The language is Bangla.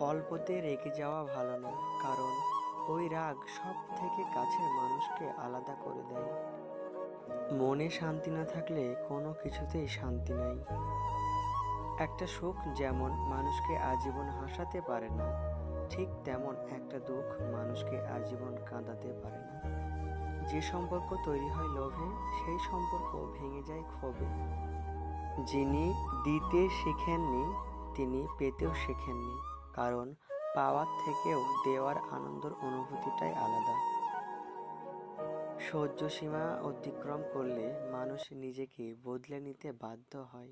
অল্পতে রেগে যাওয়া ভালো না, কারণ ওই রাগ সব থেকে কাছের মানুষকে আলাদা করে দেয়। মনে শান্তি না থাকলে কোনো কিছুতেই শান্তি নাই। একটা সুখ যেমন মানুষকে আজীবন হাসাতে পারে না, ঠিক তেমন একটা দুঃখ মানুষকে আজীবন কাঁদাতে পারে না। যে সম্পর্ক তৈরি হয় লোভে, সেই সম্পর্ক ভেঙে যায় ক্ষোভে। যিনি দিতে শেখেননি, তিনি পেতেও শেখেননি, কারণ পাওয়ার থেকেও দেওয়ার আনন্দের অনুভূতিটাই আলাদা। সহ্য সীমা অতিক্রম করলে মানুষ নিজেকে বদলে নিতে বাধ্য হয়।